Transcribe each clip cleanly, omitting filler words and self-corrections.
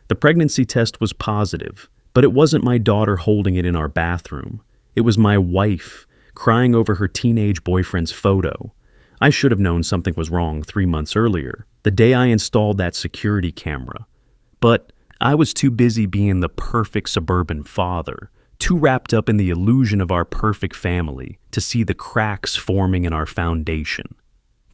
The pregnancy test was positive, but it wasn't my daughter holding it in our bathroom. It was my wife, crying over her teenage boyfriend's photo. I should have known something was wrong 3 months earlier, the day I installed that security camera. But I was too busy being the perfect suburban father, too wrapped up in the illusion of our perfect family to see the cracks forming in our foundation.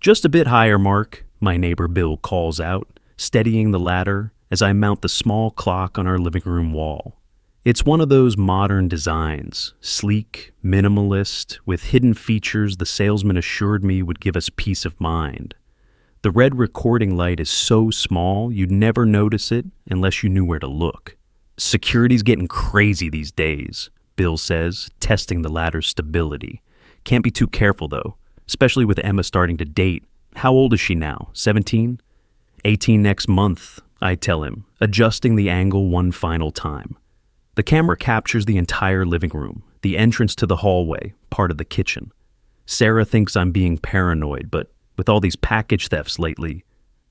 "Just a bit higher, Mark," my neighbor Bill calls out, steadying the ladder as I mount the small clock on our living room wall. It's one of those modern designs, sleek, minimalist, with hidden features the salesman assured me would give us peace of mind. The red recording light is so small you'd never notice it unless you knew where to look. "Security's getting crazy these days," Bill says, testing the ladder's stability. "Can't be too careful, though, especially with Emma starting to date. How old is she now, 17? 18 next month," I tell him, adjusting the angle one final time. The camera captures the entire living room, the entrance to the hallway, part of the kitchen. Sarah thinks I'm being paranoid, but with all these package thefts lately...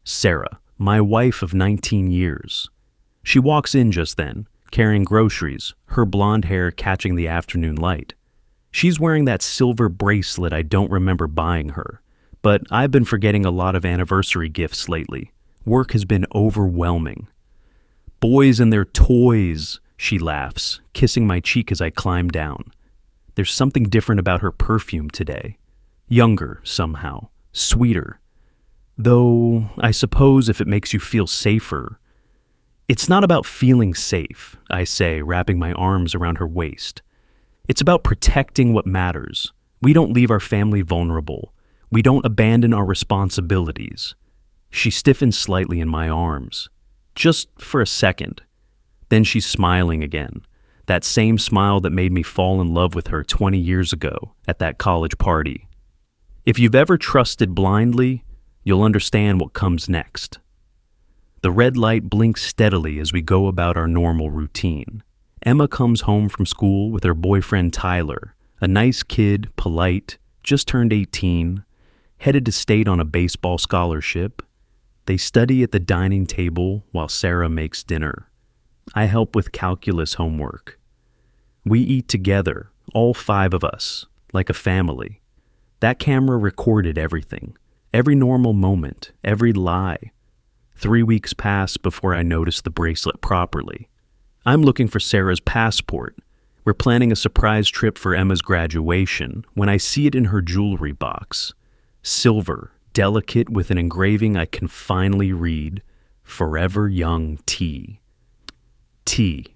Sarah, my wife of 19 years. She walks in just then, carrying groceries, her blonde hair catching the afternoon light. She's wearing that silver bracelet I don't remember buying her, but I've been forgetting a lot of anniversary gifts lately. Work has been overwhelming. "Boys and their toys," she laughs, kissing my cheek as I climb down. There's something different about her perfume today. Younger, somehow. Sweeter. Though, I suppose if it makes you feel safer... "It's not about feeling safe," I say, wrapping my arms around her waist. "It's about protecting what matters. We don't leave our family vulnerable. We don't abandon our responsibilities." She stiffens slightly in my arms. Just for a second. Then she's smiling again. That same smile that made me fall in love with her 20 years ago at that college party. If you've ever trusted blindly, you'll understand what comes next. The red light blinks steadily as we go about our normal routine. Emma comes home from school with her boyfriend Tyler, a nice kid, polite, just turned 18, headed to state on a baseball scholarship. They study at the dining table while Sarah makes dinner. I help with calculus homework. We eat together, all 5 of us, like a family. That camera recorded everything, every normal moment, every lie. 3 weeks pass before I notice the bracelet properly. I'm looking for Sarah's passport. We're planning a surprise trip for Emma's graduation when I see it in her jewelry box. Silver, delicate with an engraving I can finally read, "Forever Young T." T.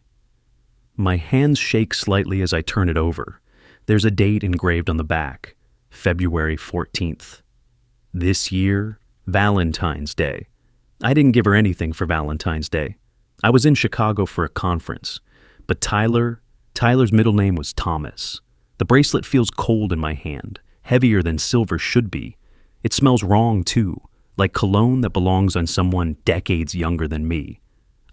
My hands shake slightly as I turn it over. There's a date engraved on the back, February 14th. This year, Valentine's Day. I didn't give her anything for Valentine's Day. I was in Chicago for a conference, but Tyler's middle name was Thomas. The bracelet feels cold in my hand, heavier than silver should be. It smells wrong too, like cologne that belongs on someone decades younger than me.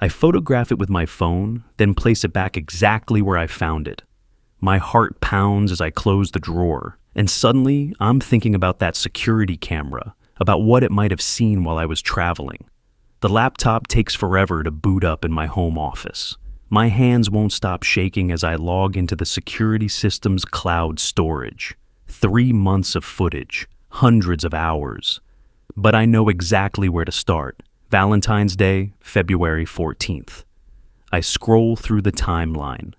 I photograph it with my phone, then place it back exactly where I found it. My heart pounds as I close the drawer, and suddenly I'm thinking about that security camera, about what it might have seen while I was traveling. The laptop takes forever to boot up in my home office. My hands won't stop shaking as I log into the security system's cloud storage. 3 months of footage, hundreds of hours. But I know exactly where to start. Valentine's Day, February 14th. I scroll through the timeline.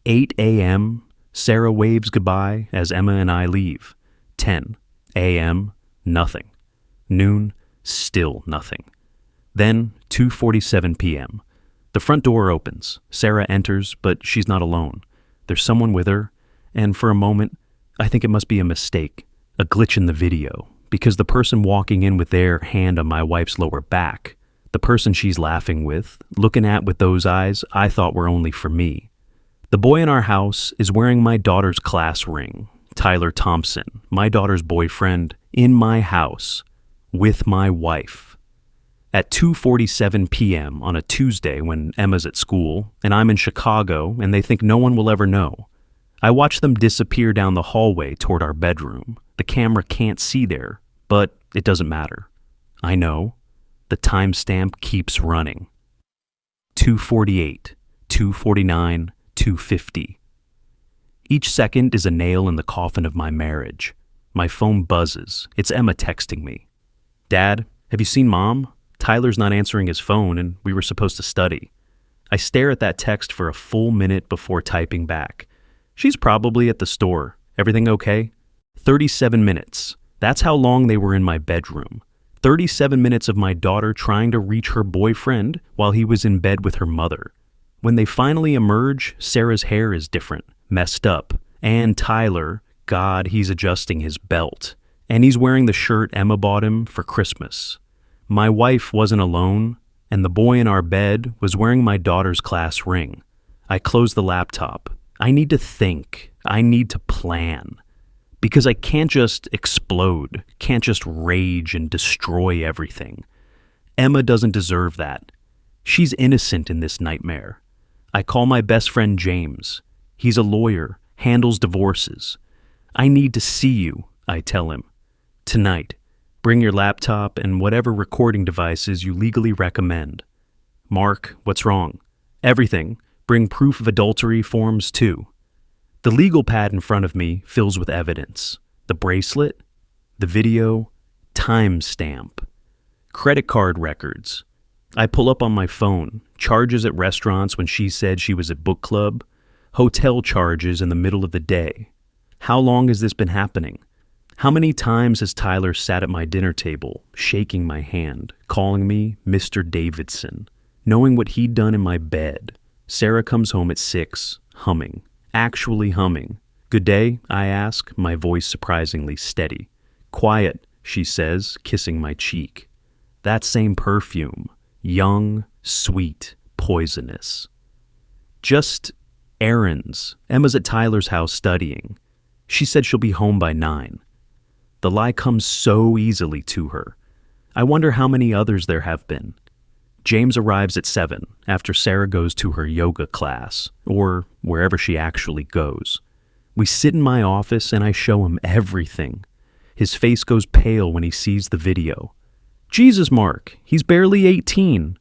8 a.m., Sarah waves goodbye as Emma and I leave. 10 a.m., nothing. Noon, still nothing. Then 2:47 p.m. The front door opens. Sarah enters, but she's not alone. There's someone with her, and for a moment, I think it must be a mistake, a glitch in the video, because the person walking in with their hand on my wife's lower back, the person she's laughing with, looking at with those eyes I thought were only for me. The boy in our house is wearing my daughter's class ring, Tyler Thompson, my daughter's boyfriend, in my house, with my wife. At 2:47 p.m. on a Tuesday when Emma's at school, and I'm in Chicago, and they think no one will ever know. I watch them disappear down the hallway toward our bedroom. The camera can't see there, but it doesn't matter. I know. The timestamp keeps running. 2:48, 2:49, 2:50. Each second is a nail in the coffin of my marriage. My phone buzzes. It's Emma texting me. Dad, have you seen Mom? Tyler's not answering his phone and we were supposed to study. I stare at that text for a full minute before typing back. She's probably at the store. Everything okay? 37 minutes. That's how long they were in my bedroom. 37 minutes of my daughter trying to reach her boyfriend while he was in bed with her mother. When they finally emerge, Sarah's hair is different, messed up, and Tyler, God, he's adjusting his belt. And he's wearing the shirt Emma bought him for Christmas. My wife wasn't alone, and the boy in our bed was wearing my daughter's class ring. I close the laptop. I need to think. I need to plan. Because I can't just explode, can't just rage and destroy everything. Emma doesn't deserve that. She's innocent in this nightmare. I call my best friend James. He's a lawyer, handles divorces. I need to see you, I tell him. Tonight. Bring your laptop and whatever recording devices you legally recommend. Mark, what's wrong? Everything. Bring proof of adultery forms too. The legal pad in front of me fills with evidence. The bracelet, the video, timestamp, credit card records. I pull up on my phone, charges at restaurants when she said she was at book club, hotel charges in the middle of the day. How long has this been happening? How many times has Tyler sat at my dinner table, shaking my hand, calling me Mr. Davidson, knowing what he'd done in my bed? Sarah comes home at 6, humming. Actually humming. Good day, I ask, my voice surprisingly steady. Quiet, she says, kissing my cheek. That same perfume. Young, sweet, poisonous. Just errands. Emma's at Tyler's house studying. She said she'll be home by 9. The lie comes so easily to her. I wonder how many others there have been. James arrives at 7 after Sarah goes to her yoga class, or wherever she actually goes. We sit in my office and I show him everything. His face goes pale when he sees the video. Jesus, Mark, he's barely 18.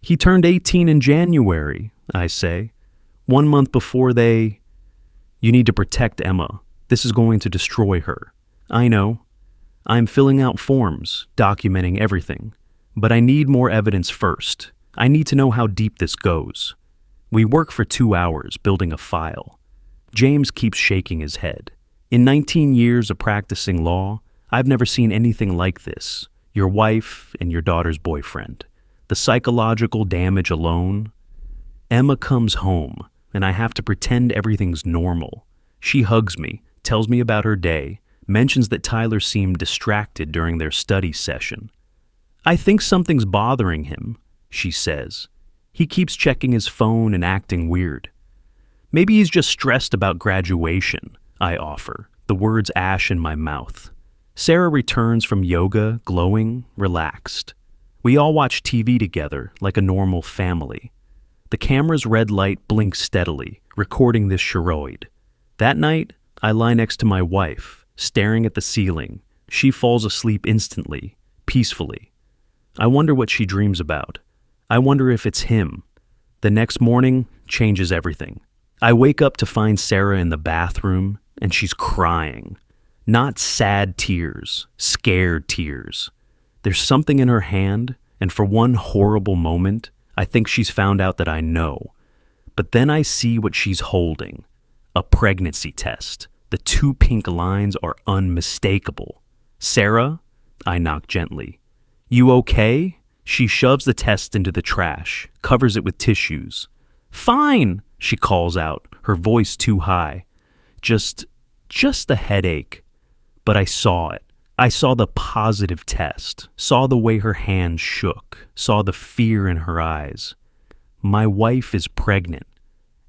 He turned 18 in January, I say. 1 month before they... You need to protect Emma. This is going to destroy her. I know. I'm filling out forms, documenting everything. But I need more evidence first. I need to know how deep this goes. We work for 2 hours building a file. James keeps shaking his head. In 19 years of practicing law, I've never seen anything like this. Your wife and your daughter's boyfriend. The psychological damage alone. Emma comes home, and I have to pretend everything's normal. She hugs me, tells me about her day, mentions that Tyler seemed distracted during their study session. I think something's bothering him, she says. He keeps checking his phone and acting weird. Maybe he's just stressed about graduation, I offer, the words ash in my mouth. Sarah returns from yoga, glowing, relaxed. We all watch TV together like a normal family. The camera's red light blinks steadily, recording this charade. That night, I lie next to my wife, staring at the ceiling. She falls asleep instantly, peacefully. I wonder what she dreams about. I wonder if it's him. The next morning changes everything. I wake up to find Sarah in the bathroom, and she's crying. Not sad tears, scared tears. There's something in her hand, and for one horrible moment, I think she's found out that I know. But then I see what she's holding. A pregnancy test. The 2 pink lines are unmistakable. Sarah? I knock gently. You okay? She shoves the test into the trash, covers it with tissues. Fine, she calls out, her voice too high. Just a headache. But I saw it. I saw the positive test, saw the way her hands shook, saw the fear in her eyes. My wife is pregnant.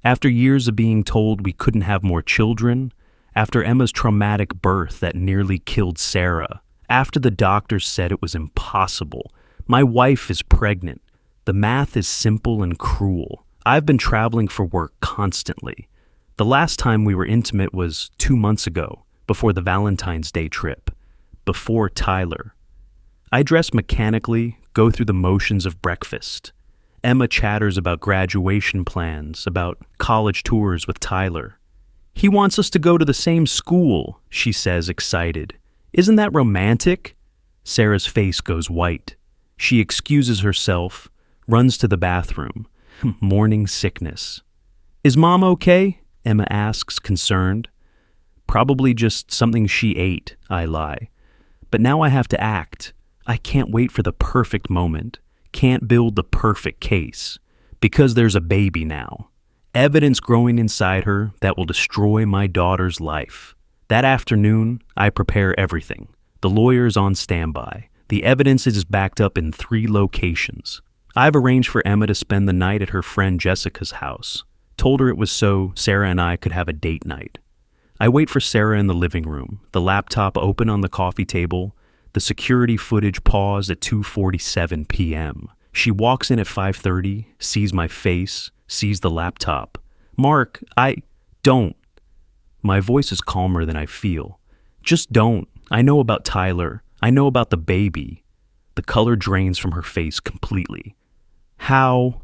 After years of being told we couldn't have more children, after Emma's traumatic birth that nearly killed Sarah, after the doctors said it was impossible, my wife is pregnant. The math is simple and cruel. I've been traveling for work constantly. The last time we were intimate was 2 months ago, before the Valentine's Day trip, before Tyler. I dress mechanically, go through the motions of breakfast. Emma chatters about graduation plans, about college tours with Tyler. He wants us to go to the same school, she says, excited. Isn't that romantic? Sarah's face goes white. She excuses herself, runs to the bathroom. Morning sickness. Is Mom okay? Emma asks, concerned. Probably just something she ate, I lie. But now I have to act. I can't wait for the perfect moment. Can't build the perfect case. Because there's a baby now. Evidence growing inside her that will destroy my daughter's life. That afternoon, I prepare everything. The lawyer's on standby. The evidence is backed up in 3 locations. I've arranged for Emma to spend the night at her friend Jessica's house. Told her it was so Sarah and I could have a date night. I wait for Sarah in the living room, the laptop open on the coffee table, the security footage paused at 2:47 p.m. She walks in at 5:30, sees my face, sees the laptop. Mark, don't. My voice is calmer than I feel. Just don't. I know about Tyler. I know about the baby. The color drains from her face completely. How?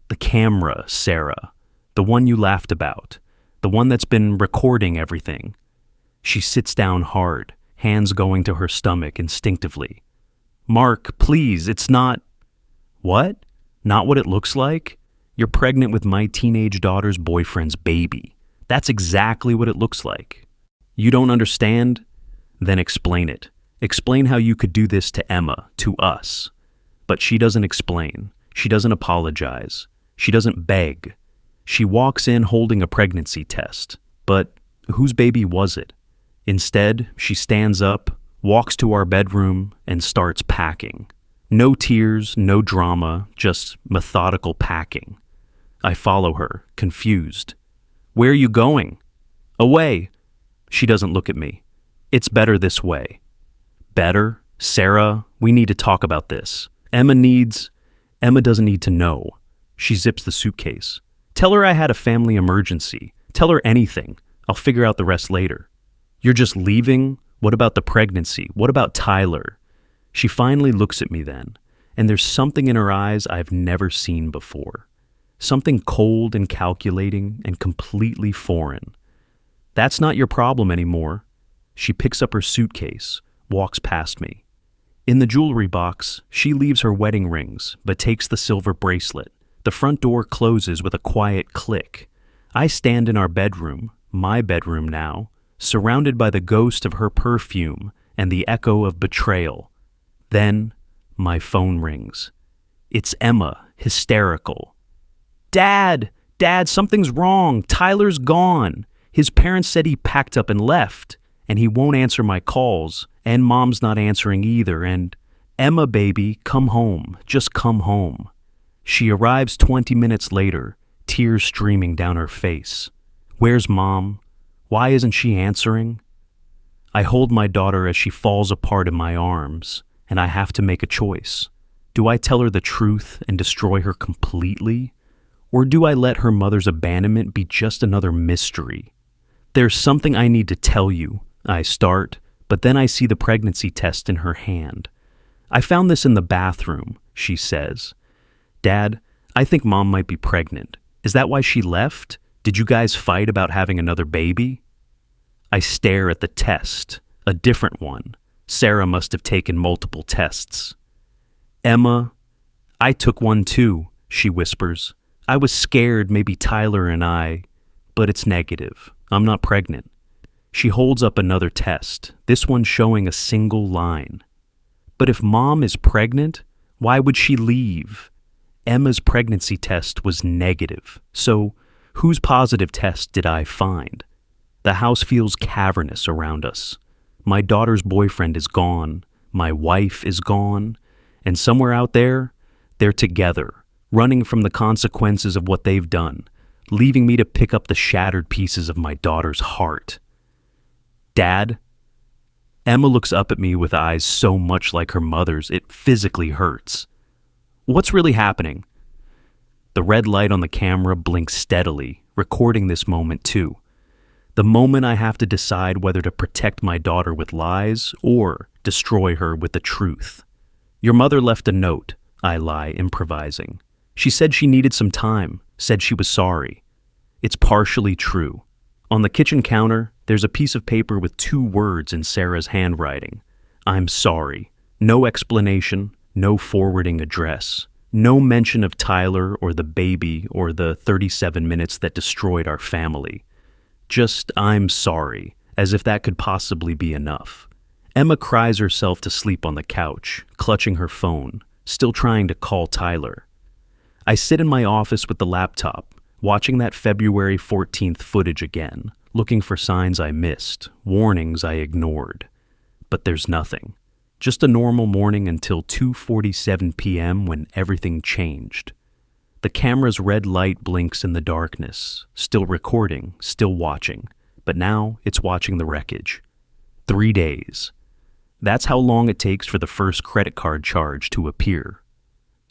The camera, Sarah. The one you laughed about. The one that's been recording everything. She sits down hard, hands going to her stomach instinctively. Mark, please, it's not... What? Not what it looks like? You're pregnant with my teenage daughter's boyfriend's baby. That's exactly what it looks like. You don't understand? Then explain it. Explain how you could do this to Emma, to us. But she doesn't explain. She doesn't apologize. She doesn't beg. She walks in holding a pregnancy test. But whose baby was it? Instead, she stands up, walks to our bedroom, and starts packing. No tears, no drama, just methodical packing. I follow her, confused. Where are you going? Away. She doesn't look at me. It's better this way. Better? Sarah, we need to talk about this. Emma doesn't need to know. She zips the suitcase. Tell her I had a family emergency. Tell her anything. I'll figure out the rest later. You're just leaving? What about the pregnancy? What about Tyler? She finally looks at me then, and there's something in her eyes I've never seen before. Something cold and calculating and completely foreign. That's not your problem anymore. She picks up her suitcase, walks past me. In the jewelry box, she leaves her wedding rings, but takes the silver bracelet. The front door closes with a quiet click. I stand in our bedroom, my bedroom now, surrounded by the ghost of her perfume and the echo of betrayal. Then, my phone rings. It's Emma, hysterical. Dad, something's wrong. Tyler's gone. His parents said he packed up and left, and he won't answer my calls, and Mom's not answering either, and Emma, baby, come home. Just come home. She arrives 20 minutes later, tears streaming down her face. Where's Mom? Why isn't she answering? I hold my daughter as she falls apart in my arms, and I have to make a choice. Do I tell her the truth and destroy her completely? Or do I let her mother's abandonment be just another mystery? There's something I need to tell you, I start, but then I see the pregnancy test in her hand. I found this in the bathroom, she says. Dad, I think Mom might be pregnant. Is that why she left? Did you guys fight about having another baby? I stare at the test, a different one. Sarah must have taken multiple tests. Emma, I took one too, she whispers. I was scared maybe Tyler and but it's negative. I'm not pregnant. She holds up another test, this one showing a single line. But if Mom is pregnant, why would she leave? Emma's pregnancy test was negative, so whose positive test did I find? The house feels cavernous around us. My daughter's boyfriend is gone, my wife is gone, and somewhere out there, they're together, running from the consequences of what they've done, leaving me to pick up the shattered pieces of my daughter's heart. Dad? Emma looks up at me with eyes so much like her mother's, it physically hurts. What's really happening? The red light on the camera blinks steadily, recording this moment too. The moment I have to decide whether to protect my daughter with lies or destroy her with the truth. Your mother left a note, I lie, improvising. She said she needed some time, said she was sorry. It's partially true. On the kitchen counter, there's a piece of paper with 2 words in Sarah's handwriting. I'm sorry. No explanation, no forwarding address. No mention of Tyler or the baby or the 37 minutes that destroyed our family. Just, I'm sorry, as if that could possibly be enough. Emma cries herself to sleep on the couch, clutching her phone, still trying to call Tyler. I sit in my office with the laptop, watching that February 14th footage again, looking for signs I missed, warnings I ignored. But there's nothing. Just a normal morning until 2:47 p.m. when everything changed. The camera's red light blinks in the darkness, still recording, still watching, but now it's watching the wreckage. 3 days. That's how long it takes for the first credit card charge to appear.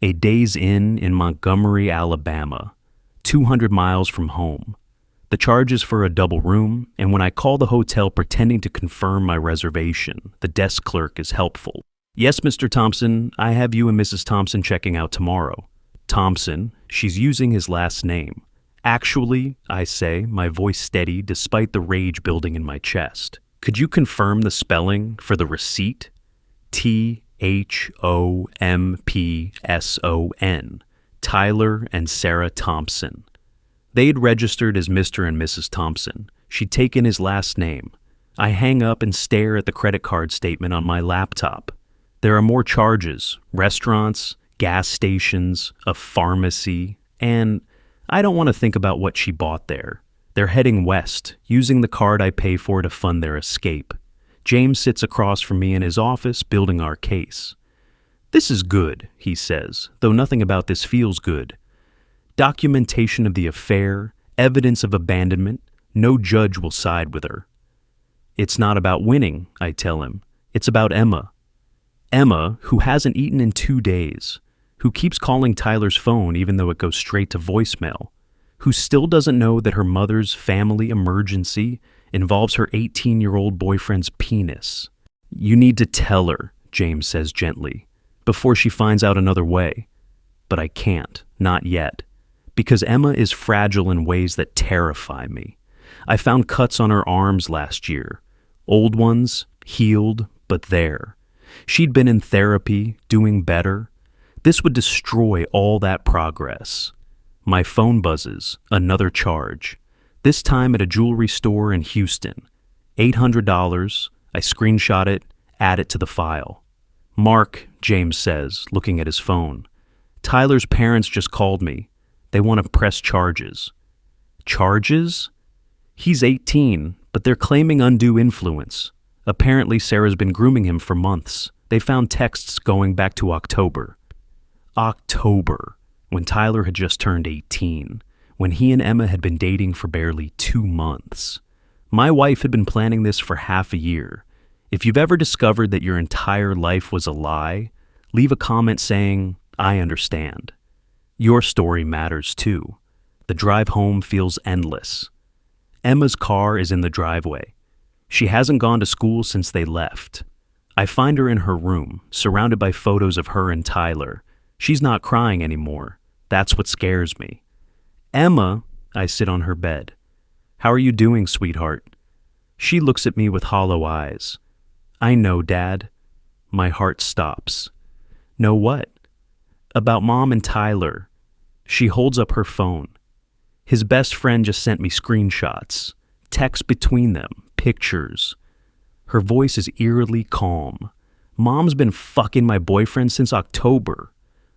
A Days Inn in Montgomery, Alabama, 200 miles from home. The charge is for a double room, and when I call the hotel pretending to confirm my reservation, the desk clerk is helpful. Yes, Mr. Thompson, I have you and Mrs. Thompson checking out tomorrow. Thompson, she's using his last name. Actually, I say, my voice steady despite the rage building in my chest. Could you confirm the spelling for the receipt? Thompson. Tyler and Sarah Thompson. They had registered as Mr. and Mrs. Thompson. She'd taken his last name. I hang up and stare at the credit card statement on my laptop. There are more charges, restaurants, gas stations, a pharmacy, and I don't want to think about what she bought there. They're heading west, using the card I pay for to fund their escape. James sits across from me in his office, building our case. This is good, he says, though nothing about this feels good. Documentation of the affair, evidence of abandonment, no judge will side with her. It's not about winning, I tell him. It's about Emma. Emma, who hasn't eaten in 2 days, who keeps calling Tyler's phone even though it goes straight to voicemail, who still doesn't know that her mother's family emergency involves her 18-year-old boyfriend's penis. You need to tell her, James says gently, before she finds out another way. But I can't, not yet. Because Emma is fragile in ways that terrify me. I found cuts on her arms last year. Old ones, healed, but there. She'd been in therapy, doing better. This would destroy all that progress. My phone buzzes, another charge. This time at a jewelry store in Houston. $800, I screenshot it, add it to the file. Mark, James says, looking at his phone. Tyler's parents just called me. They want to press charges. Charges? He's 18, but they're claiming undue influence. Apparently Sarah's been grooming him for months. They found texts going back to October. October, when Tyler had just turned 18, when he and Emma had been dating for barely 2 months. My wife had been planning this for half a year. If you've ever discovered that your entire life was a lie, leave a comment saying, I understand. Your story matters too. The drive home feels endless. Emma's car is in the driveway. She hasn't gone to school since they left. I find her in her room, surrounded by photos of her and Tyler. She's not crying anymore. That's what scares me. Emma, I sit on her bed. How are you doing, sweetheart? She looks at me with hollow eyes. I know, Dad. My heart stops. Know what? About Mom and Tyler. She holds up her phone. His best friend just sent me screenshots, texts between them, pictures. Her voice is eerily calm. Mom's been fucking my boyfriend since October.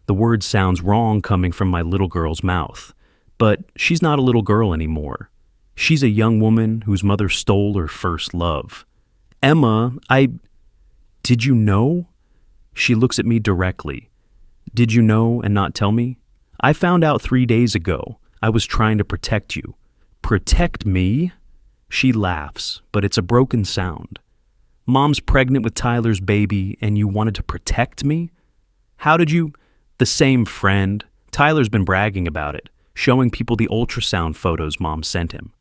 The word sounds wrong coming from my little girl's mouth, but she's not a little girl anymore. She's a young woman whose mother stole her first love. Emma, Did you know? She looks at me directly. Did you know and not tell me? I found out 3 days ago. I was trying to protect you. Protect me? She laughs, but it's a broken sound. Mom's pregnant with Tyler's baby and you wanted to protect me? How did you? The same friend. Tyler's been bragging about it, showing people the ultrasound photos Mom sent him.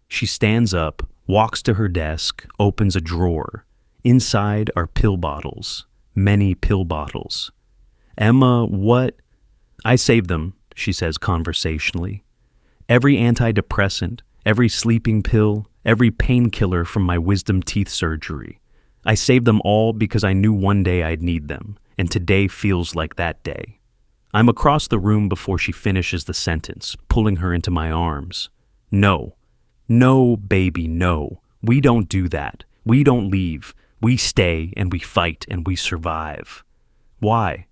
She stands up, walks to her desk, opens a drawer. Inside are pill bottles. Many pill bottles. Emma, what? I saved them. she says conversationally. Every antidepressant, every sleeping pill, every painkiller from my wisdom teeth surgery. I saved them all because I knew one day I'd need them, and today feels like that day. I'm across the room before she finishes the sentence, pulling her into my arms. No. No, baby, no. We don't do that. We don't leave. We stay and we fight and we survive. Why?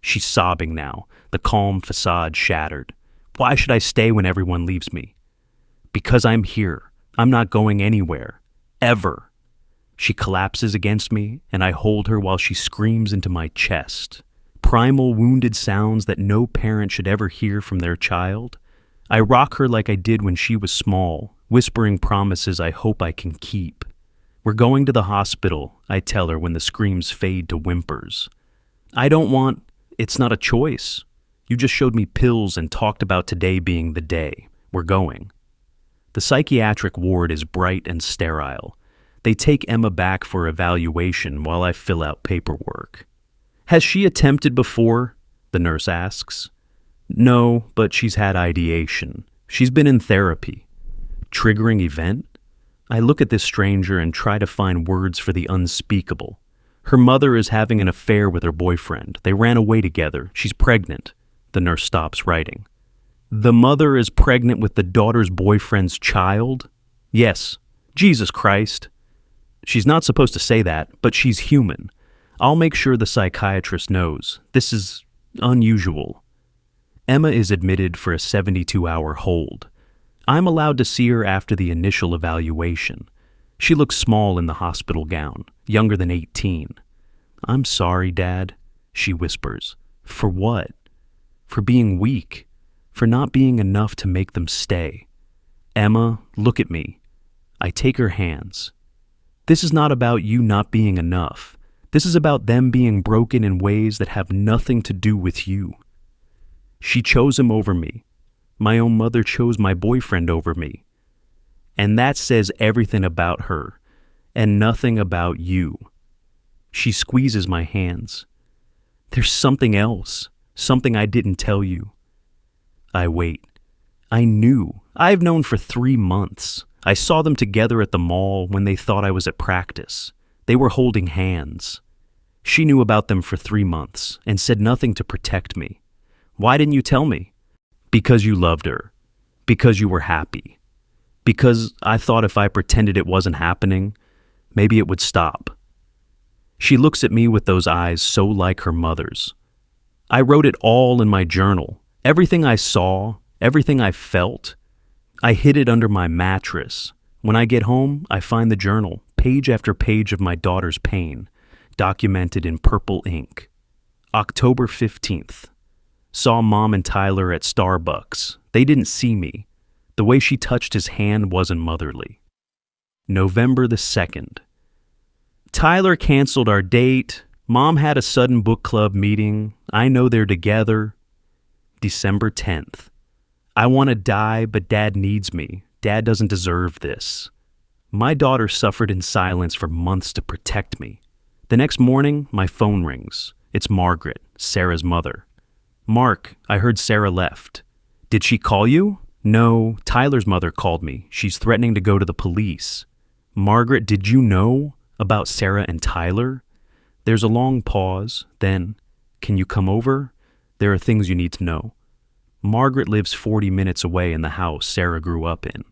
She's sobbing now, the calm facade shattered. Why should I stay when everyone leaves me? Because I'm here. I'm not going anywhere. Ever. She collapses against me, and I hold her while she screams into my chest. Primal, wounded sounds that no parent should ever hear from their child. I rock her like I did when she was small, whispering promises I hope I can keep. We're going to the hospital, I tell her when the screams fade to whimpers. It's not a choice. You just showed me pills and talked about today being the day. We're going. The psychiatric ward is bright and sterile. They take Emma back for evaluation while I fill out paperwork. Has she attempted before? The nurse asks. No, but she's had ideation. She's been in therapy. Triggering event? I look at this stranger and try to find words for the unspeakable. Her mother is having an affair with her boyfriend. They ran away together. She's pregnant. The nurse stops writing. The mother is pregnant with the daughter's boyfriend's child? Yes. Jesus Christ. She's not supposed to say that, but she's human. I'll make sure the psychiatrist knows. This is unusual. Emma is admitted for a 72-hour hold. I'm allowed to see her after the initial evaluation. She looks small in the hospital gown, younger than 18. I'm sorry, Dad, she whispers. For what? For being weak. For not being enough to make them stay. Emma, look at me. I take her hands. This is not about you not being enough. This is about them being broken in ways that have nothing to do with you. She chose him over me. My own mother chose my boyfriend over me. And that says everything about her, and nothing about you. She squeezes my hands. There's something else, something I didn't tell you. I wait. I knew. I've known for 3 months. I saw them together at the mall when they thought I was at practice. They were holding hands. She knew about them for 3 months and said nothing to protect me. Why didn't you tell me? Because you loved her. Because you were happy. Because I thought if I pretended it wasn't happening, maybe it would stop. She looks at me with those eyes so like her mother's. I wrote it all in my journal. Everything I saw, everything I felt. I hid it under my mattress. When I get home, I find the journal, page after page of my daughter's pain, documented in purple ink. October 15th. Saw Mom and Tyler at Starbucks. They didn't see me. The way she touched his hand wasn't motherly. November the 2nd. Tyler canceled our date. Mom had a sudden book club meeting. I know they're together. December 10th. I want to die, but Dad needs me. Dad doesn't deserve this. My daughter suffered in silence for months to protect me. The next morning, my phone rings. It's Margaret, Sarah's mother. Mark, I heard Sarah left. Did she call you? No, Tyler's mother called me. She's threatening to go to the police. Margaret, did you know about Sarah and Tyler? There's a long pause. Then, can you come over? There are things you need to know. Margaret lives 40 minutes away in the house Sarah grew up in.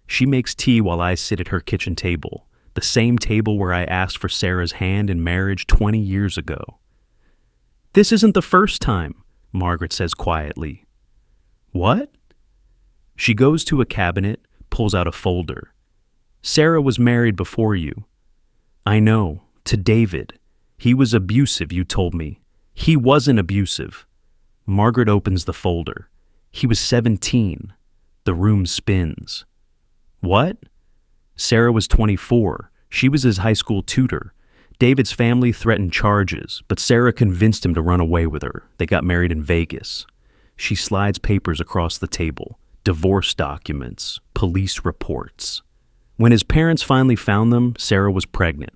She makes tea while I sit at her kitchen table, the same table where I asked for Sarah's hand in marriage 20 years ago. This isn't the first time, Margaret says quietly. What? She goes to a cabinet, pulls out a folder. Sarah was married before you. I know, to David. He was abusive, you told me. He wasn't abusive. Margaret opens the folder. He was 17. The room spins. What? Sarah was 24. She was his high school tutor. David's family threatened charges, but Sarah convinced him to run away with her. They got married in Vegas. She slides papers across the table. Divorce documents, police reports. When his parents finally found them, Sarah was pregnant.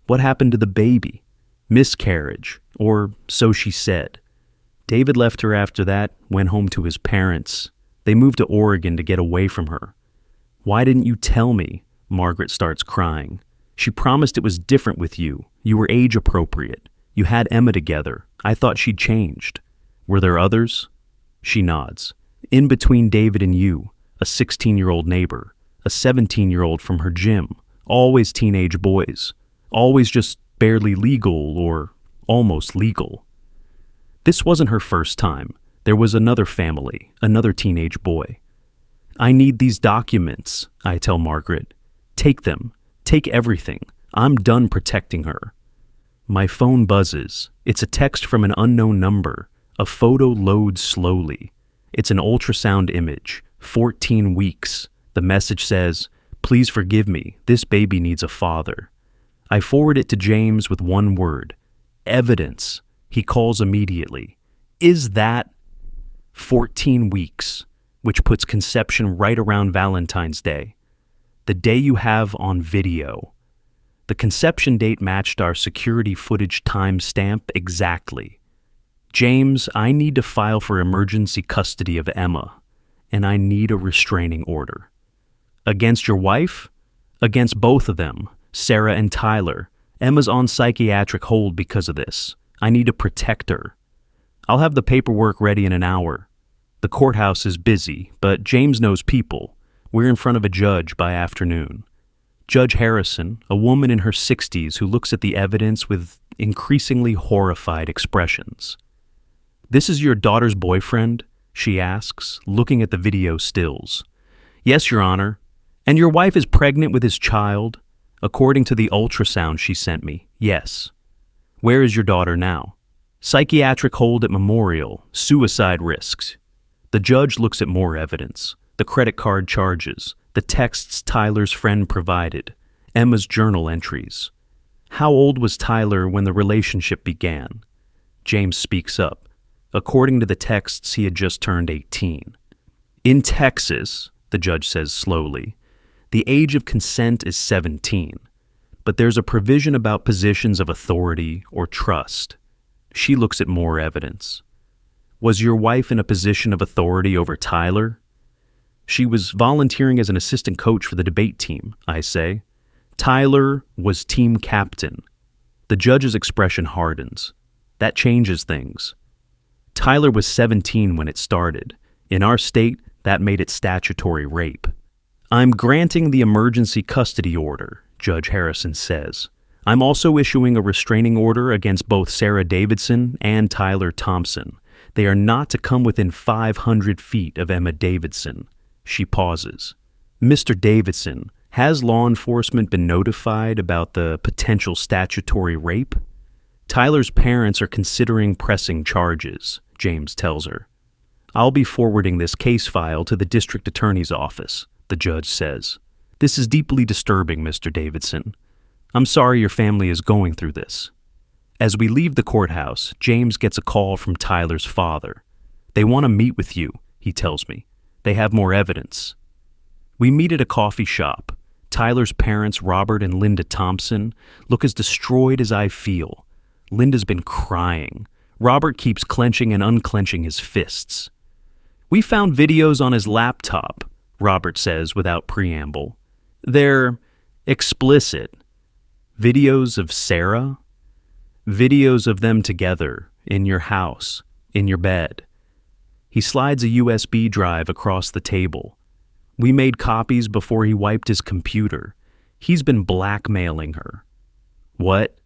What happened to the baby? Miscarriage, or so she said. David left her after that, went home to his parents. They moved to Oregon to get away from her. Why didn't you tell me? Margaret starts crying. She promised it was different with you. You were age appropriate. You had Emma together. I thought she'd changed. Were there others? She nods. In between David and you, a 16-year-old neighbor, a 17-year-old from her gym, always teenage boys, always just barely legal or almost legal. This wasn't her first time. There was another family, another teenage boy. I need these documents, I tell Margaret. Take them. Take everything. I'm done protecting her. My phone buzzes. It's a text from an unknown number. A photo loads slowly. It's an ultrasound image. 14 weeks. The message says, "Please forgive me. This baby needs a father." I forward it to James with one word. Evidence. He calls immediately. Is that 14 weeks, which puts conception right around Valentine's Day, the day you have on video. The conception date matched our security footage timestamp exactly. James, I need to file for emergency custody of Emma, and I need a restraining order. Against your wife? Against both of them, Sarah and Tyler. Emma's on psychiatric hold because of this. I need to protect her. I'll have the paperwork ready in an hour. The courthouse is busy, but James knows people. We're in front of a judge by afternoon. Judge Harrison, a woman in her 60s who looks at the evidence with increasingly horrified expressions. This is your daughter's boyfriend? She asks, looking at the video stills. Yes, Your Honor. And your wife is pregnant with his child? According to the ultrasound she sent me, yes. Where is your daughter now? Psychiatric hold at Memorial, suicide risks. The judge looks at more evidence, the credit card charges, the texts Tyler's friend provided, Emma's journal entries. How old was Tyler when the relationship began? James speaks up. According to the texts, he had just turned 18. In Texas, the judge says slowly, the age of consent is 17, but there's a provision about positions of authority or trust. She looks at more evidence. Was your wife in a position of authority over Tyler? She was volunteering as an assistant coach for the debate team, I say. Tyler was team captain. The judge's expression hardens. That changes things. Tyler was 17 when it started. In our state, that made it statutory rape. I'm granting the emergency custody order, Judge Harrison says. I'm also issuing a restraining order against both Sarah Davidson and Tyler Thompson. They are not to come within 500 feet of Emma Davidson. She pauses. Mr. Davidson, has law enforcement been notified about the potential statutory rape? Tyler's parents are considering pressing charges, James tells her. I'll be forwarding this case file to the district attorney's office, the judge says. This is deeply disturbing, Mr. Davidson. I'm sorry your family is going through this. As we leave the courthouse, James gets a call from Tyler's father. They want to meet with you, he tells me. They have more evidence. We meet at a coffee shop. Tyler's parents, Robert and Linda Thompson, look as destroyed as I feel. Linda's been crying. Robert keeps clenching and unclenching his fists. We found videos on his laptop, Robert says without preamble. They're explicit. Videos of Sarah? Videos of them together, in your house, in your bed. He slides a USB drive across the table. We made copies before he wiped his computer. He's been blackmailing her. What?